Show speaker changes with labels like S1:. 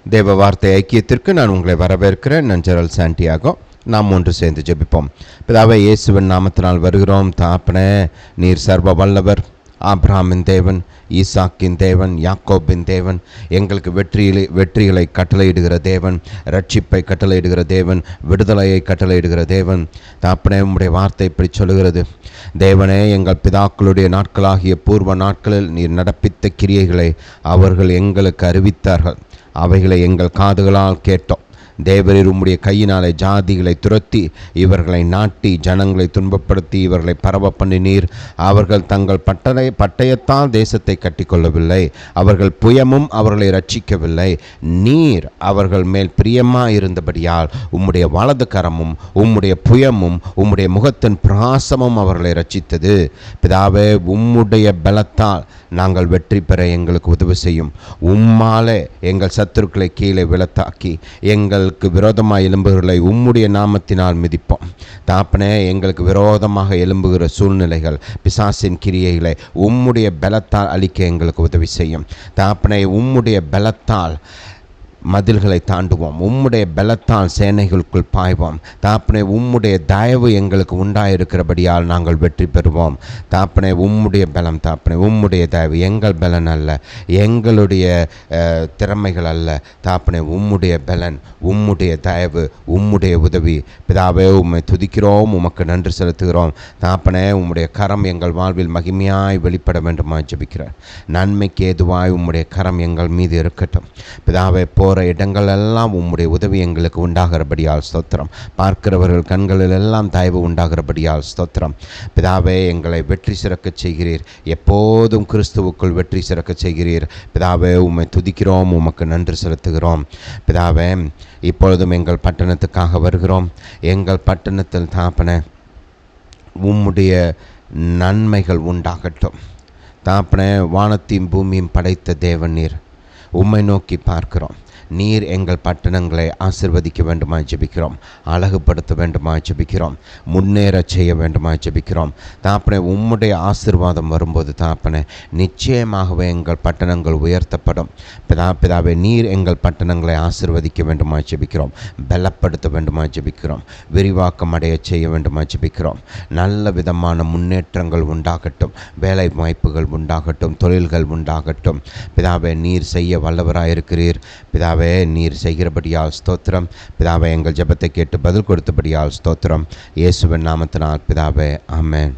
S1: தேவ வார்த்தை ஐக்கியத்திற்கு நான் உங்களை வரவேற்கிறேன். நான் ஜெரல் சாண்டியாகோ. நாம் ஒன்று சேர்ந்து ஜெபிப்போம். பிதாவே, இயேசுவின் நாமத்தினால் வருகிறோம். தாப்பனே, நீர் சர்வ வல்லவர், ஆபிரகாமின் தேவன், ஈசாக்கின் தேவன், யாக்கோபின் தேவன், எங்களுக்கு வெற்றிகளை கட்டளையிடுகிற தேவன், ரட்சிப்பை கட்டளையிடுகிற தேவன், விடுதலையை கட்டளையிடுகிற தேவன். தாப்பனே, உம்முடைய வார்த்தை இப்படி சொல்லுகிறது. தேவனே, எங்கள் பிதாக்களுடைய நாட்களாகிய பூர்வ நாட்களில் நீர் நடப்பித்த கிரியைகளை அவர்கள் எங்களுக்கு அறிவித்தார்கள். அவைகளை எங்கள் காதுகளால் கேட்டோம். தேவரீர் உம்முடைய கையினாலே ஜாதிகளை துரத்தி இவர்களை நாட்டி ஜனங்களை துன்பப்படுத்தி இவர்களை பரவ பண்ணினீர். அவர்கள் தங்கள் பட்டயத்தால் தேசத்தை கட்டிக்கொள்ளவில்லை. அவர்கள் புயமும் அவர்களை ரட்சிக்கவில்லை. நீர் அவர்கள் மேல் பிரியமாயிருந்தபடியால் உம்முடைய வலது கரமும் உம்முடைய புயமும் உம்முடைய முகத்தின் பிரகாசமும் அவர்களை ரட்சித்தது. பிதாவே, உம்முடைய பலத்தால் நாங்கள் வெற்றி பெற எங்களுக்கு உதவி செய்யும். உம்மாலே எங்கள் சத்துருக்களை கீழே விலத்தாக்கி எங்களுக்கு விரோதமாக எலும்புகளை உம்முடைய நாமத்தினால் மிதிப்போம். தாப்பனே, எங்களுக்கு விரோதமாக எழும்புகிற சூழ்நிலைகள், பிசாசின் கிரியைகளை உம்முடைய பலத்தால் அழிக்க எங்களுக்கு உதவி செய்யும். தாப்பனே, உம்முடைய பலத்தால் மதில்களை தாண்டுவோம். உம்முடைய பலத்தால் சேனைகளுக்குள் பாய்வோம். தாப்பனே, உம்முடைய தயவு எங்களுக்கு உண்டாயிருக்கிறபடியால் நாங்கள் வெற்றி பெறுவோம். தாப்பனே, உம்முடைய பலம், தாப்பனே உம்முடைய தயவு, எங்கள் பலன் அல்ல, எங்களுடைய திறமைகள் அல்ல. தாப்பனே, உம்முடைய பலன், உம்முடைய தயவு, உம்முடைய உதவி. பிதாவே, உம்மை துதிக்கிறோம், உமக்கு நன்றி செலுத்துகிறோம். தாப்பனே, உம்முடைய கரம் எங்கள் வாழ்வில் மகிமையாய் வெளிப்பட வேண்டுமாய் ஜெபிக்கிறேன். நன்மைக்கு ஏதுவாய் உம்முடைய கரம் எங்கள் மீது இருக்கட்டும். பிதாவே, போகிற இடங்கள் எல்லாம் உம்முடைய உதவி எங்களுக்கு உண்டாகிறபடியால் ஸ்தோத்திரம். பார்க்கிறவர்கள் கண்களில் எல்லாம் தயவு உண்டாகிறபடியால் ஸ்தோத்திரம். பிதாவே, எங்களை வெற்றி சிறக்க செய்கிறீர். எப்போதும் கிறிஸ்துவுக்குள் வெற்றி சிறக்க செய்கிறீர். பிதாவே, உம்மை துதிக்கிறோம், உமக்கு நன்றி செலுத்துகிறோம். பிதாவே, இப்பொழுதும் எங்கள் பட்டணத்துக்காக வருகிறோம். எங்கள் பட்டணத்தில் தாப்பனே, உம்முடைய நன்மைகள் உண்டாகட்டும். தாப்பனே, வானத்தையும் பூமியும் படைத்த தேவன் நீர். உம்மை நோக்கி பார்க்கிறோம். நீர் எங்கள் பட்டணங்களை ஆசிர்வதிக்க வேண்டுமாய் ஜெபிக்கிறோம். அழகுபடுத்த வேண்டுமாய் ஜெபிக்கிறோம். முன்னேற செய்ய வேண்டுமாய் ஜெபிக்கிறோம். தாப்பனே, உம்முடைய ஆசீர்வாதம் வரும்போது தாப்பனே, நிச்சயமாகவே எங்கள் பட்டணங்கள் உயர்த்தப்படும். பிதாவே, நீர் எங்கள் பட்டணங்களை ஆசிர்வதிக்க வேண்டுமாய் ஜெபிக்கிறோம். பலப்படுத்த வேண்டுமாய் ஜெபிக்கிறோம். விரிவாக்கம் அடைய செய்ய வேண்டுமாய் ஜெபிக்கிறோம். நல்ல விதமான முன்னேற்றங்கள் உண்டாகட்டும். வேலை வாய்ப்புகள் உண்டாகட்டும். தொழில்கள் உண்டாகட்டும். பிதாவே, நீர் செய்ய வல்லவராயிருக்கிறீர். பிதாவே, நீர் செய்கிறபடியால் ஸ்தோத்திரம். பிதாவே, எங்கள் ஜெபத்தை கேட்டு பதில் கொடுத்தபடியால் ஸ்தோத்திரம். இயேசுவின் நாமத்தினால் பிதாவே, ஆமென்.